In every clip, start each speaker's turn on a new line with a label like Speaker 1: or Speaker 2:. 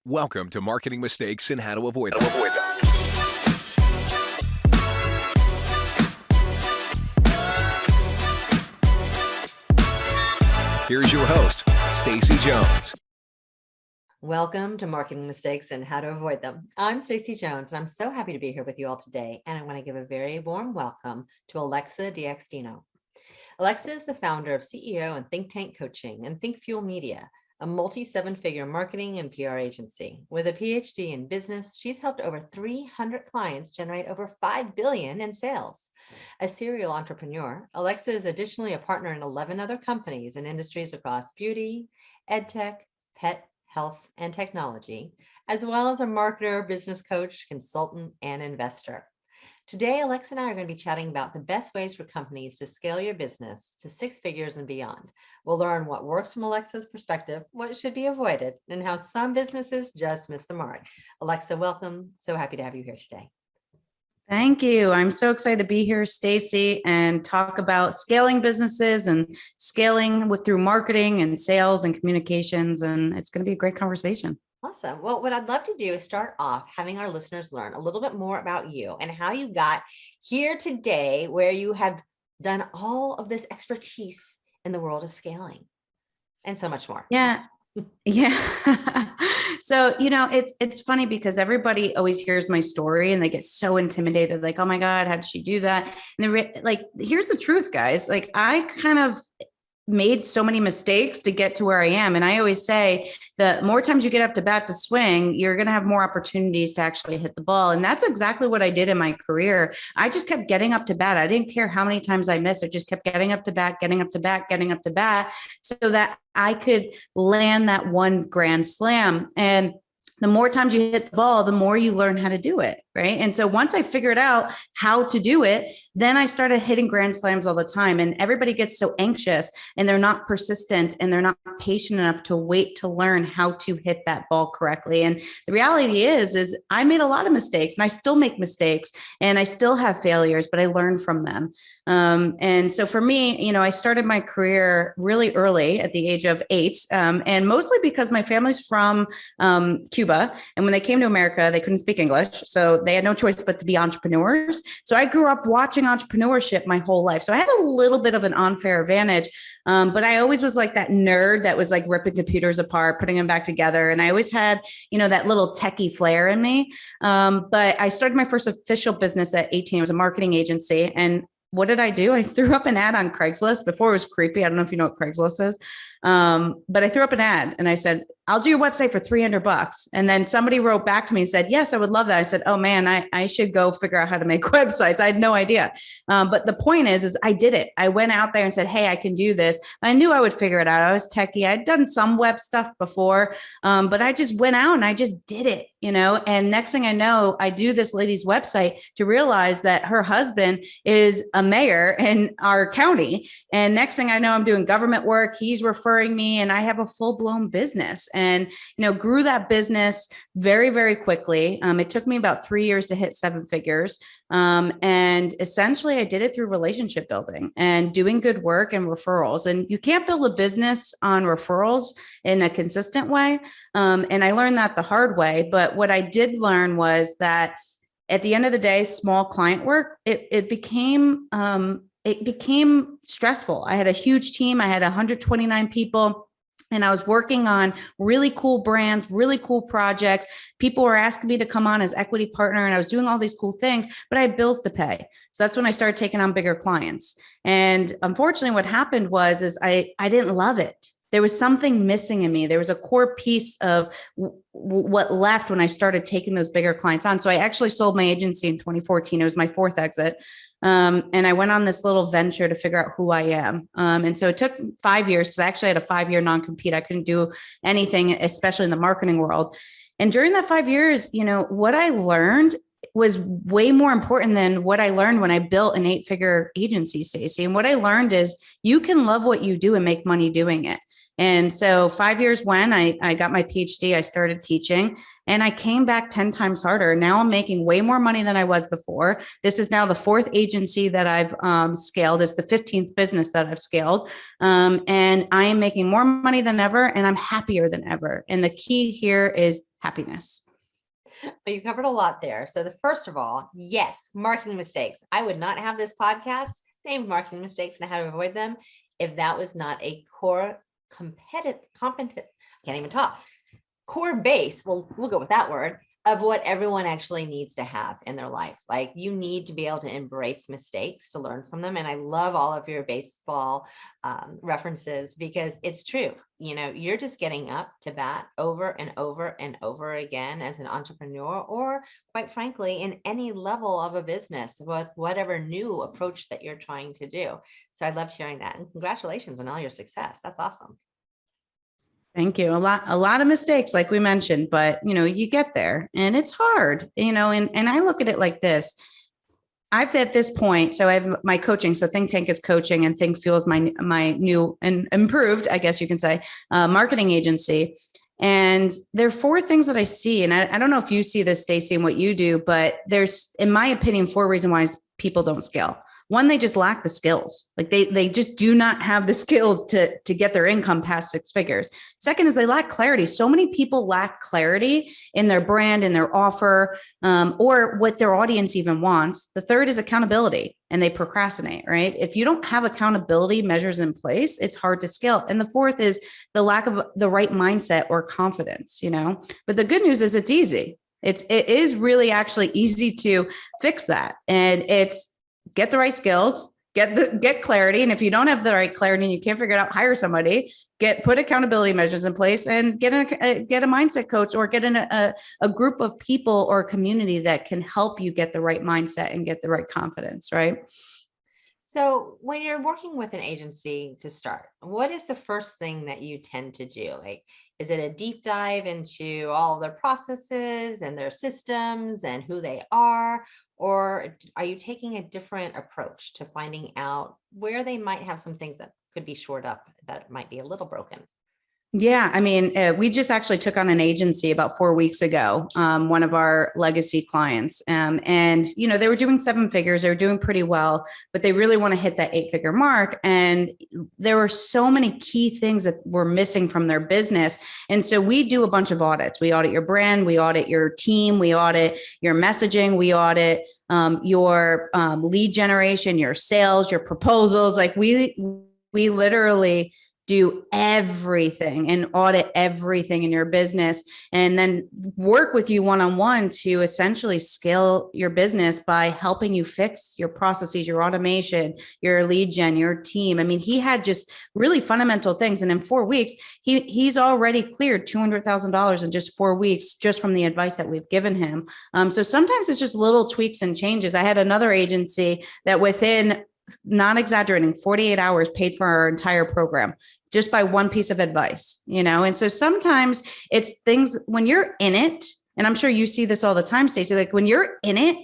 Speaker 1: Welcome to Marketing Mistakes and How to Avoid Them. Here's your host, Stacy Jones.
Speaker 2: Welcome to Marketing Mistakes and How to Avoid Them. I'm Stacy Jones, and I'm so happy to be here with you all today. And I want to give a very warm welcome to Alexa DiAgostino. Alexa is the founder of CEO and Thynktank Coaching and Think Fuel Media, a multi-seven-figure marketing and PR agency. With a Ph.D. in business, she's helped over 300 clients generate over $5 billion in sales. A serial entrepreneur, Alexa is additionally a partner in 11 other companies in industries across beauty, edtech, pet, health, and technology, as well as a marketer, business coach, consultant, and investor. Today, Alexa and I are going to be chatting about the best ways for companies to scale your business to six figures and beyond. We'll learn what works from Alexa's perspective, what should be avoided, and how some businesses just miss the mark. Alexa, welcome. So happy to have you here today.
Speaker 3: Thank you. I'm so excited to be here, Stacy, and talk about scaling businesses and scaling through marketing and sales and communications. And it's going to be a great conversation.
Speaker 2: Awesome. Well, what I'd love to do is start off having our listeners learn a little bit more about you and how you got here today, where you have done all of this expertise in the world of scaling and so much more.
Speaker 3: Yeah. So, it's funny because everybody always hears my story and they get so intimidated, like, oh my God, how did she do that? And here's the truth, guys. Like, I kind of made so many mistakes to get to where I am. And I always say the more times you get up to bat to swing, you're going to have more opportunities to actually hit the ball. And that's exactly what I did in my career. I just kept getting up to bat. I didn't care how many times I missed. I just kept getting up to bat, so that I could land that one grand slam. And the more times you hit the ball, the more you learn how to do it. Right. And so once I figured out how to do it, then I started hitting grand slams all the time. And everybody gets so anxious and they're not persistent and they're not patient enough to wait to learn how to hit that ball correctly. And the reality is I made a lot of mistakes and I still make mistakes and I still have failures, but I learn from them. And so for me, I started my career really early at the age of 8, and mostly because my family's from Cuba. And when they came to America, they couldn't speak English. So they had no choice but to be entrepreneurs. So I grew up watching entrepreneurship my whole life. So I had a little bit of an unfair advantage. But I always was like that nerd that was like ripping computers apart, putting them back together. And I always had, that little techie flair in me. But I started my first official business at 18. It was a marketing agency. And what did I do? I threw up an ad on Craigslist. Before it was creepy. I don't know if you know what Craigslist is. But I threw up an ad and I said, I'll do your website for $300. And then somebody wrote back to me and said, yes, I would love that. I said, oh man, I should go figure out how to make websites. I had no idea. But the point is I did it. I went out there and said, hey, I can do this. I knew I would figure it out. I was techie. I'd done some web stuff before, but I just went out and I just did it, and next thing I know, I do this lady's website to realize that her husband is a mayor in our county. And next thing I know, I'm doing government work. He's referring me and I have a full-blown business. And, grew that business very, very quickly. It took me about 3 years to hit 7 figures. And essentially I did it through relationship building and doing good work and referrals. And you can't build a business on referrals in a consistent way. And I learned that the hard way. But what I did learn was that at the end of the day, small client work, it became stressful. I had a huge team. I had 129 people. And I was working on really cool brands, really cool projects. People were asking me to come on as equity partner and I was doing all these cool things, but I had bills to pay. So that's when I started taking on bigger clients. And unfortunately, what happened was I didn't love it. There was something missing in me. There was a core piece of what left when I started taking those bigger clients on. So I actually sold my agency in 2014. It was my 4th exit. And I went on this little venture to figure out who I am. And so it took 5 years because I actually had a 5-year non-compete. I couldn't do anything, especially in the marketing world. And during that 5 years, what I learned was way more important than what I learned when I built an 8-figure agency, Stacy. And what I learned is you can love what you do and make money doing it. And so 5 years when I got my PhD, I started teaching and I came back 10 times harder. Now I'm making way more money than I was before. This is now the 4th agency that I've scaled. It's the 15th business that I've scaled. And I am making more money than ever and I'm happier than ever. And the key here is happiness.
Speaker 2: Well, you covered a lot there. So the first of all, yes, marketing mistakes. I would not have this podcast named Marketing Mistakes and How to Avoid Them if that was not a core competent, can't even talk, core base. We'll go with that word of what everyone actually needs to have in their life. Like you need to be able to embrace mistakes to learn from them. And I love all of your baseball references because it's true. You know, you're just getting up to bat over and over and over again as an entrepreneur, or quite frankly, in any level of a business, whatever new approach that you're trying to do. So I loved hearing that. And congratulations on all your success. That's awesome.
Speaker 3: Thank you. A lot of mistakes, like we mentioned, but you get there and it's hard, and I look at it like this. I've at this point, so I have my coaching. So Thynktank is coaching and Think Fuels my new and improved, I guess you can say, marketing agency. And there are four things that I see. And I don't know if you see this, Stacy, and what you do, but there's, in my opinion, four reasons why people don't scale. One, they just lack the skills. Like they just do not have the skills to get their income past six figures. Second is they lack clarity. So many people lack clarity in their brand, in their offer, or what their audience even wants. The third is accountability, and they procrastinate, right? If you don't have accountability measures in place, it's hard to scale. And the fourth is the lack of the right mindset or confidence, But the good news is it's easy. It is really actually easy to fix that. And it's get the right skills, get clarity. And if you don't have the right clarity and you can't figure it out, hire somebody, put accountability measures in place, and get a mindset coach, or get in a group of people or a community that can help you get the right mindset and get the right confidence, right?
Speaker 2: So when you're working with an agency to start, what is the first thing that you tend to do? Like, is it a deep dive into all their processes and their systems and who they are? Or are you taking a different approach to finding out where they might have some things that could be shored up that might be a little broken?
Speaker 3: Yeah, I mean, we just actually took on an agency about 4 weeks ago, one of our legacy clients. And, they were doing seven figures, they were doing pretty well, but they really want to hit that 8-figure mark. And there were so many key things that were missing from their business. And so we do a bunch of audits. We audit your brand, we audit your team, we audit your messaging, we audit your lead generation, your sales, your proposals. Like we literally do everything and audit everything in your business, and then work with you one-on-one to essentially scale your business by helping you fix your processes, your automation, your lead gen, your team. I mean, he had just really fundamental things. And in 4 weeks, he's already cleared $200,000 in just 4 weeks, just from the advice that we've given him. So sometimes it's just little tweaks and changes. I had another agency that within, not exaggerating, 48 hours paid for our entire program just by one piece of advice, And so sometimes it's things when you're in it, and I'm sure you see this all the time, Stacy, like when you're in it,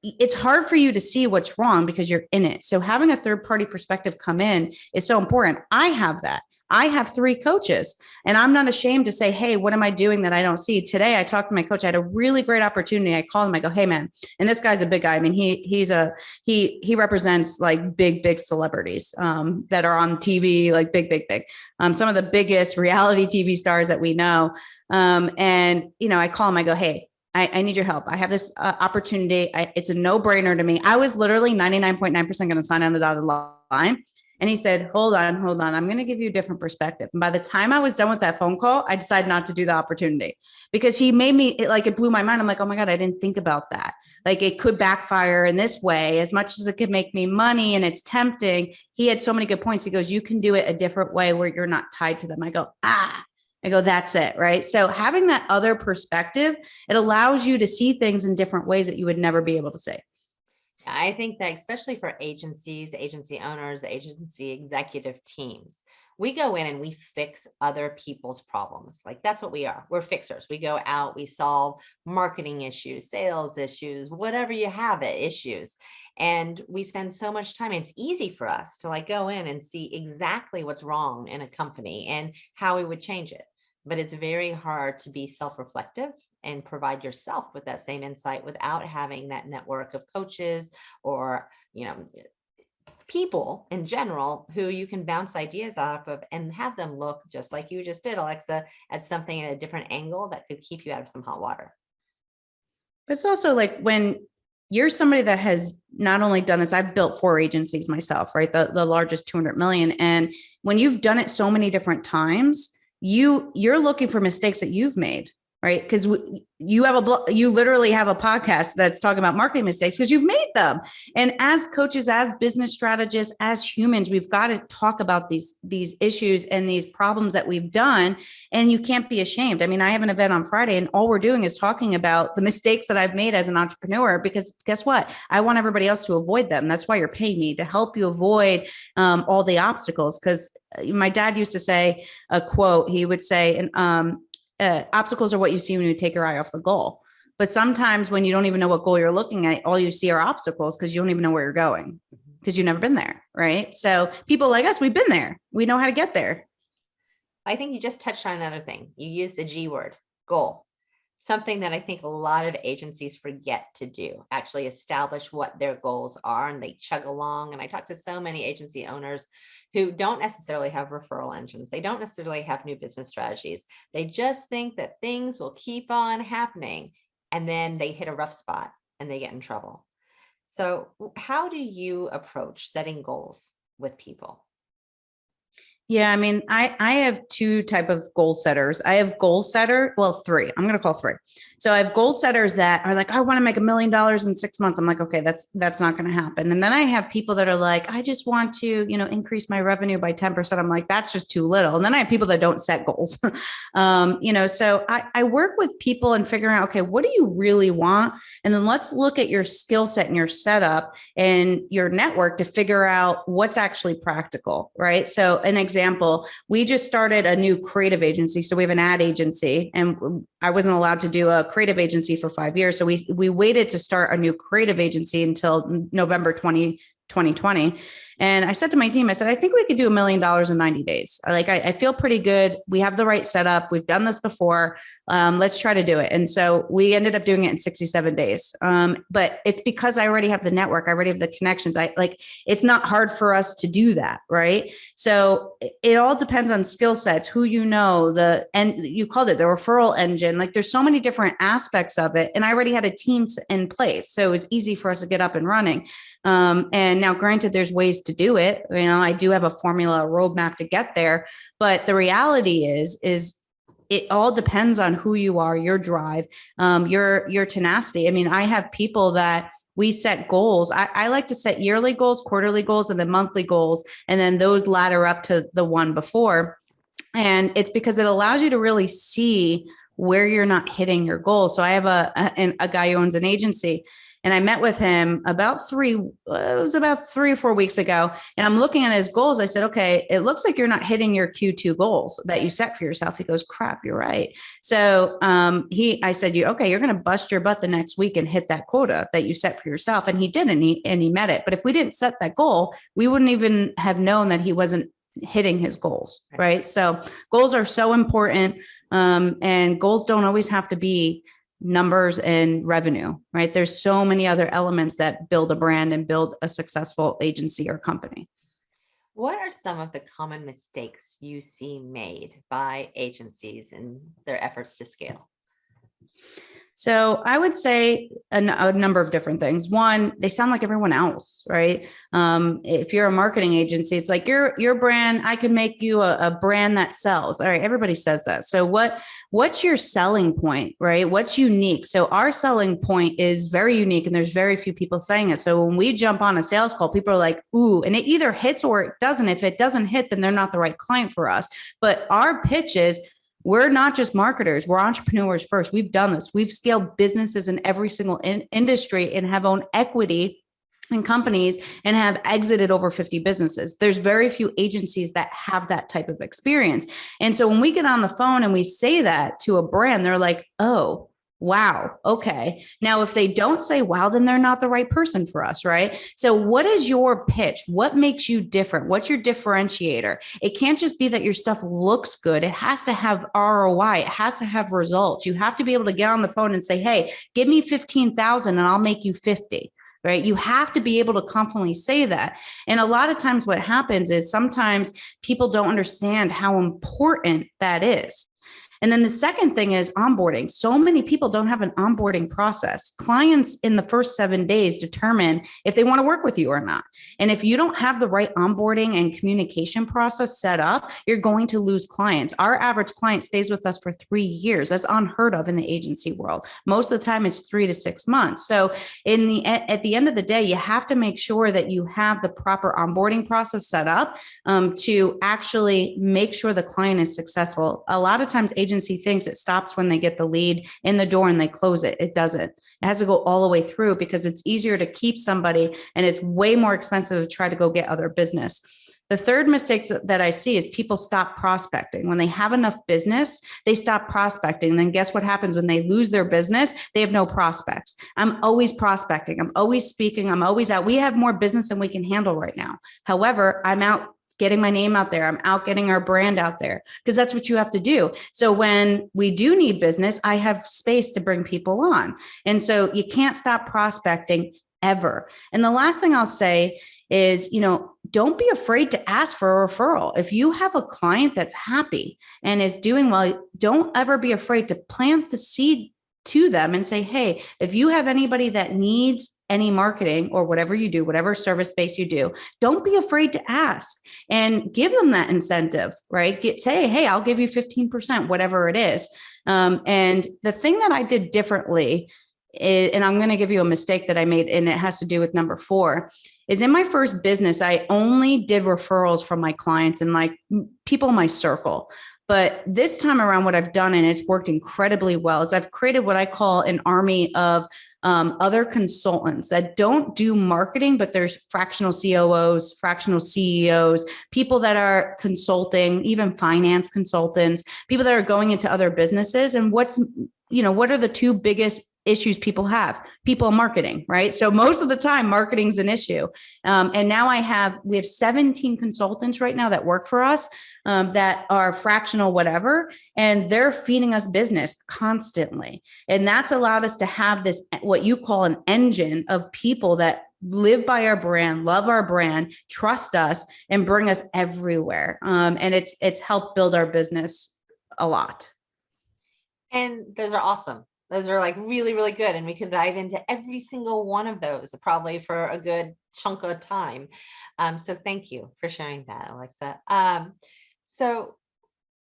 Speaker 3: it's hard for you to see what's wrong because you're in it. So having a third party perspective come in is so important. I have that. I have 3 coaches, and I'm not ashamed to say, hey, what am I doing that I don't see? Today, I talked to my coach. I had a really great opportunity. I called him. I go, hey, man. And this guy's a big guy. I mean, he represents like big celebrities that are on TV, like big. Some of the biggest reality TV stars that we know. And, I call him. I go, hey, I need your help. I have this opportunity. It's a no-brainer to me. I was literally 99.9% going to sign on the dotted line. And he said, hold on. I'm going to give you a different perspective. And by the time I was done with that phone call, I decided not to do the opportunity because he made me, it blew my mind. I'm like, oh my God, I didn't think about that. Like it could backfire in this way, as much as it could make me money and it's tempting. He had so many good points. He goes, you can do it a different way where you're not tied to them. I go, that's it. Right. So having that other perspective, it allows you to see things in different ways that you would never be able to see.
Speaker 2: I think that especially for agencies, agency owners, agency executive teams, we go in and we fix other people's problems. Like that's what we are. We're fixers. We go out, we solve marketing issues, sales issues, whatever you have it, issues. And we spend so much time. It's easy for us to go in and see exactly what's wrong in a company and how we would change it. But it's very hard to be self-reflective and provide yourself with that same insight without having that network of coaches or, people in general who you can bounce ideas off of and have them look just like you just did, Alexa, at something at a different angle that could keep you out of some hot water.
Speaker 3: But it's also like when you're somebody that has not only done this, I've built 4 agencies myself, right? The largest 200 million. And when you've done it so many different times, you're looking for mistakes that you've made, right? Because you literally have a podcast that's talking about marketing mistakes because you've made them. And as coaches, as business strategists, as humans, we've got to talk about these issues and these problems that we've done. And you can't be ashamed. I mean, I have an event on Friday and all we're doing is talking about the mistakes that I've made as an entrepreneur, because guess what? I want everybody else to avoid them. That's why you're paying me, to help you avoid all the obstacles. Because my dad used to say a quote, he would say, and obstacles are what you see when you take your eye off the goal. But sometimes when you don't even know what goal you're looking at, all you see are obstacles because you don't even know where you're going because you've never been there, right? So people like us, we've been there. We know how to get there.
Speaker 2: I think you just touched on another thing. You use the G word, goal. Something that I think a lot of agencies forget to do, actually establish what their goals are, and they chug along. And I talk to so many agency owners who don't necessarily have referral engines. They don't necessarily have new business strategies. They just think that things will keep on happening, and then they hit a rough spot and they get in trouble. So how do you approach setting goals with people?
Speaker 3: Yeah, I mean, I have 2 type of goal setters. I have goal setter, well, 3. I'm going to call 3. So I have goal setters that are like, I want to make $1 million in 6 months. I'm like, okay, that's not going to happen. And then I have people that are like, I just want to, increase my revenue by 10%. I'm like, that's just too little. And then I have people that don't set goals. So I work with people and figuring out, okay, what do you really want? And then let's look at your skill set and your setup and your network to figure out what's actually practical, right? So an example, we just started a new creative agency. So we have an ad agency, and I wasn't allowed to do a creative agency for 5 years. So we waited to start a new creative agency until November 2020. And I said to my team, I said, I think we could do $1 million in 90 days. I feel pretty good. We have the right setup. We've done this before. Let's try to do it. And so we ended up doing it in 67 days. But it's because I already have the network. I already have the connections. It's not hard for us to do that. Right. So it all depends on skill sets, who and you called it the referral engine. Like there's so many different aspects of it. And I already had a team in place. So it was easy for us to get up and running. And now granted, there's ways to do it. I do have a formula, a roadmap to get there, but the reality is it all depends on who you are, your drive, your tenacity. I mean, I have people that we set goals. I like to set yearly goals, quarterly goals, and then monthly goals. And then those ladder up to the one before. And it's because it allows you to really see where you're not hitting your goals. So I have a guy who owns an agency, and I met with him about 3 or 4 weeks ago. And I'm looking at his goals. I said, okay, it looks like you're not hitting your Q2 goals that you set for yourself. He goes, crap, you're right. So I said, you're going to bust your butt the next week and hit that quota that you set for yourself. And he did, and he met it. But if we didn't set that goal, we wouldn't even have known that he wasn't hitting his goals. Right. So goals are so important. And goals don't always have to be numbers and revenue, right? There's so many other elements that build a brand and build a successful agency or company.
Speaker 2: What are some of the common mistakes you see made by agencies in their efforts to scale?
Speaker 3: So I would say a number of different things. One, they sound like everyone else, right? If you're a marketing agency, it's like your brand, I could make you a brand that sells. All right, everybody says that. So what's your selling point, right? What's unique? So our selling point is very unique, and there's very few people saying it. So when we jump on a sales call, people are like, ooh, and it either hits or it doesn't. If it doesn't hit, then they're not the right client for us. But our pitch is, we're not just marketers. We're entrepreneurs first. We've done this. We've scaled businesses in every single industry and have owned equity in companies and have exited over 50 businesses. There's very few agencies that have that type of experience. And so when we get on the phone and we say that to a brand, they're like, oh, wow. Okay. Now, if they don't say, wow, then they're not the right person for us, right? So what is your pitch? What makes you different? What's your differentiator? It can't just be that your stuff looks good. It has to have ROI. It has to have results. You have to be able to get on the phone and say, hey, give me 15,000 and I'll make you 50. right? You have to be able to confidently say that. And a lot of times what happens is sometimes people don't understand how important that is. And then the second thing is onboarding. So many people don't have an onboarding process. Clients in the first 7 days determine if they want to work with you or not. And if you don't have the right onboarding and communication process set up, you're going to lose clients. Our average client stays with us for 3 years. That's unheard of in the agency world. Most of the time it's 3 to 6 months. So at the end of the day, you have to make sure that you have the proper onboarding process set up to actually make sure the client is successful. A lot of times agency thinks it stops when they get the lead in the door and they close it. It doesn't. It has to go all the way through because it's easier to keep somebody and it's way more expensive to try to go get other business. The third mistake that I see is people stop prospecting. When they have enough business, they stop prospecting. Then guess what happens when they lose their business? They have no prospects. I'm always prospecting. I'm always speaking. I'm always out. We have more business than we can handle right now. However, I'm out getting my name out there. I'm out getting our brand out there because that's what you have to do. So when we do need business, I have space to bring people on. And so you can't stop prospecting ever. And the last thing I'll say is, don't be afraid to ask for a referral. If you have a client that's happy and is doing well, don't ever be afraid to plant the seed to them and say, hey, if you have anybody that needs any marketing or whatever you do, whatever service base you do, don't be afraid to ask and give them that incentive, right? Say, hey, I'll give you 15%, whatever it is. And the thing that I did differently is, and I'm going to give you a mistake that I made, and it has to do with number 4, is in my first business, I only did referrals from my clients and like people in my circle. But this time around, what I've done, and it's worked incredibly well, is I've created what I call an army of other consultants that don't do marketing, but there's fractional COOs, fractional CEOs, people that are consulting, even finance consultants, people that are going into other businesses. And what are the 2 biggest issues people have? People and marketing, right? So most of the time, marketing is an issue. And now we have 17 consultants right now that work for us that are fractional, whatever, and they're feeding us business constantly. And that's allowed us to have this, what you call an engine of people that live by our brand, love our brand, trust us, and bring us everywhere. And it's helped build our business a lot.
Speaker 2: And those are awesome. Those are like really, really good. And we could dive into every single one of those probably for a good chunk of time. So thank you for sharing that, Alexa. So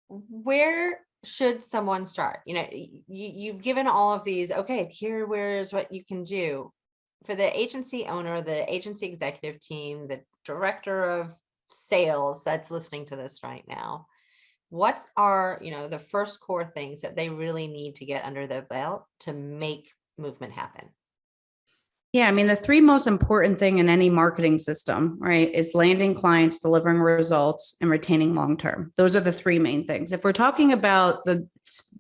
Speaker 2: where should someone start? You've given all of these, okay, here's what you can do. For the agency owner, the agency executive team, the director of sales that's listening to this right now, what are, the first core things that they really need to get under their belt to make movement happen?
Speaker 3: Yeah, I mean, the 3 most important thing in any marketing system, right, is landing clients, delivering results, and retaining long-term. Those are the 3 main things. If we're talking about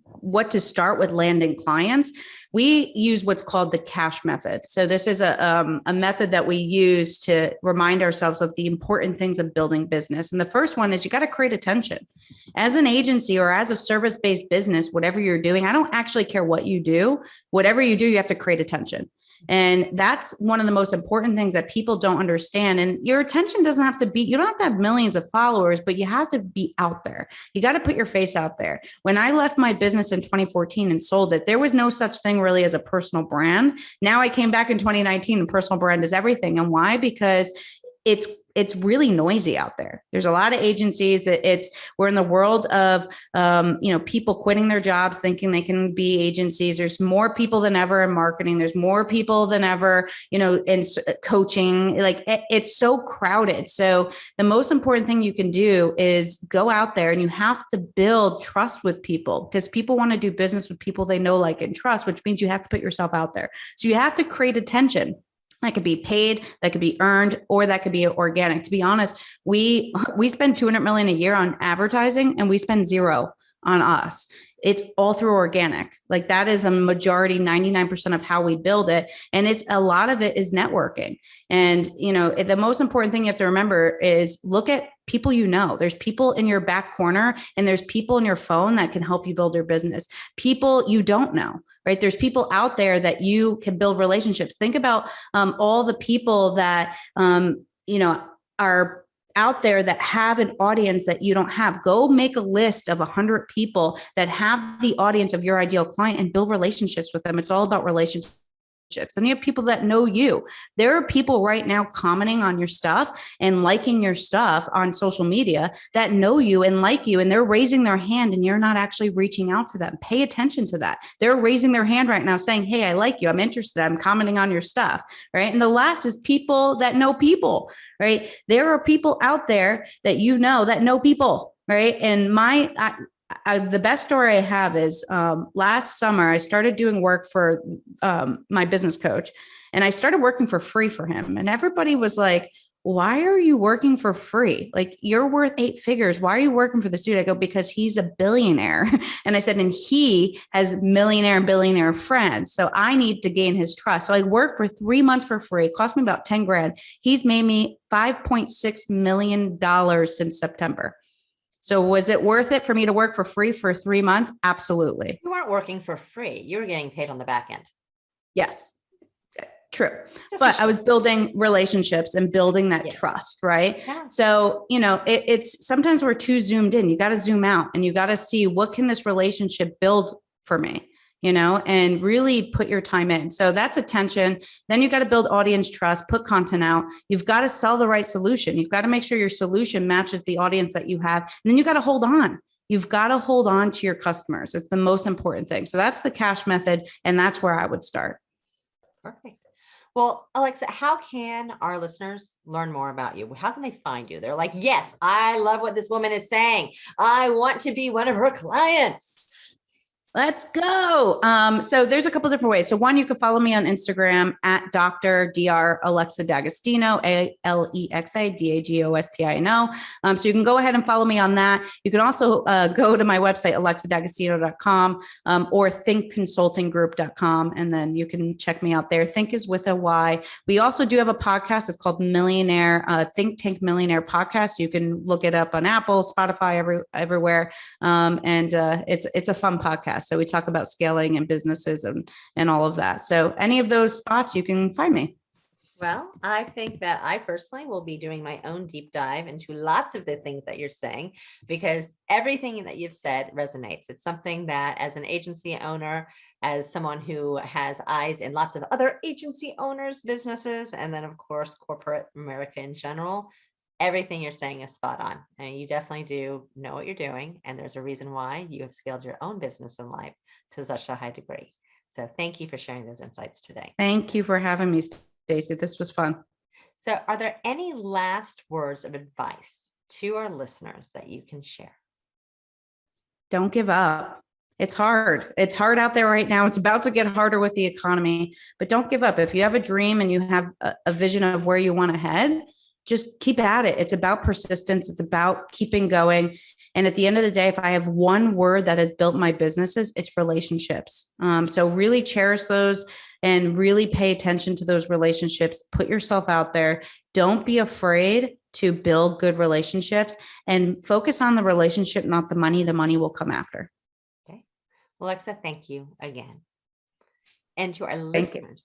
Speaker 3: what to start with landing clients, we use what's called the cash method. So this is a method that we use to remind ourselves of the important things of building business. And the first one is you got to create attention. As an agency or as a service-based business, whatever you're doing, I don't actually care what you do. Whatever you do, you have to create attention. And that's one of the most important things that people don't understand. And your attention doesn't have to be, you don't have to have millions of followers, but you have to be out there. You got to put your face out there. When I left my business in 2014 and sold it, there was no such thing really as a personal brand. Now I came back in 2019 and personal brand is everything. And why? Because it's really noisy out there. There's a lot of agencies that we're in the world of, people quitting their jobs, thinking they can be agencies. There's more people than ever in marketing. There's more people than ever, in coaching. Like it's so crowded. So the most important thing you can do is go out there and you have to build trust with people because people want to do business with people they know, like, and trust, which means you have to put yourself out there. So you have to create attention. That could be paid, that could be earned, or that could be organic. To be honest, we spend $200 million a year on advertising and we spend 0 on us. It's all through organic. Like that is a majority, 99% of how we build it. And it's a lot of it is networking. And, the most important thing you have to remember is look at people there's people in your back corner and there's people in your phone that can help you build your business. People you don't know, right? There's people out there that you can build relationships. Think about all the people that, are out there that have an audience that you don't have. Go make a list of 100 people that have the audience of your ideal client and build relationships with them. It's all about relationships. And you have people that know you. There are people right now commenting on your stuff and liking your stuff on social media that know you and like you, and they're raising their hand and you're not actually reaching out to them. Pay attention to that. They're raising their hand right now saying, hey, I like you. I'm interested. I'm commenting on your stuff. Right. And the last is people that know people, right? There are people out there that that know people, right? And the best story I have is last summer, I started doing work for my business coach, and I started working for free for him. And everybody was like, why are you working for free? Like, you're worth 8 figures. Why are you working for this dude? I go, because he's a billionaire. And I said, and he has millionaire and billionaire friends. So I need to gain his trust. So I worked for 3 months for free. It cost me about 10 grand. He's made me $5.6 million since September. So was it worth it for me to work for free for 3 months? Absolutely.
Speaker 2: You weren't working for free. You were getting paid on the back end.
Speaker 3: Yes, true. But I was building relationships and building that trust, right?
Speaker 2: Yeah.
Speaker 3: So, it's sometimes we're too zoomed in. You got to zoom out and you got to see what can this relationship build for me, and really put your time in. So that's attention. Then you got to build audience trust, put content out. You've got to sell the right solution. You've got to make sure your solution matches the audience that you have. And then you got to hold on. You've got to hold on to your customers. It's the most important thing. So that's the cash method. And that's where I would start.
Speaker 2: Perfect. Well, Alexa, how can our listeners learn more about you? How can they find you? They're like, yes, I love what this woman is saying. I want to be one of her clients.
Speaker 3: Let's go. So there's a couple different ways. So one, you can follow me on Instagram at Dr. Alexa D'Agostino, ALEXA So you can go ahead and follow me on that. You can also go to my website, alexadagostino.com or thinkconsultinggroup.com. And then you can check me out there. Think is with a Y. We also do have a podcast. It's called Thynktank Millionaire Podcast. You can look it up on Apple, Spotify, everywhere. And it's a fun podcast. So we talk about scaling and businesses and all of that. So any of those spots, you can find me.
Speaker 2: Well, I think that I personally will be doing my own deep dive into lots of the things that you're saying, because everything that you've said resonates. It's something that as an agency owner, as someone who has eyes in lots of other agency owners, businesses, and then of course, corporate America in general, everything you're saying is spot on. And you definitely do know what you're doing. And there's a reason why you have scaled your own business in life to such a high degree. So thank you for sharing those insights today.
Speaker 3: Thank you for having me, Stacy. This was fun.
Speaker 2: So are there any last words of advice to our listeners that you can share?
Speaker 3: Don't give up. It's hard. It's hard out there right now. It's about to get harder with the economy, but don't give up. If you have a dream and you have a vision of where you want to head, just keep at it. It's about persistence. It's about keeping going. And at the end of the day, if I have one word that has built my businesses, it's relationships. So really cherish those and really pay attention to those relationships. Put yourself out there. Don't be afraid to build good relationships and focus on the relationship, not the money. The money will come after.
Speaker 2: Okay. Alexa, thank you again. And to our listeners,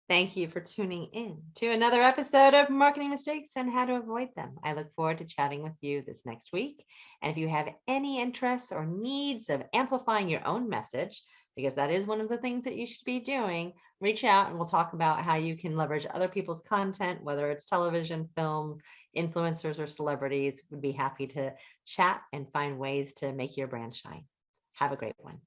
Speaker 2: thank you for tuning in to another episode of Marketing Mistakes and How to Avoid Them. I look forward to chatting with you this next week. And if you have any interests or needs of amplifying your own message, because that is one of the things that you should be doing, reach out and we'll talk about how you can leverage other people's content, whether it's television, film, influencers, or celebrities. We'd be happy to chat and find ways to make your brand shine. Have a great one.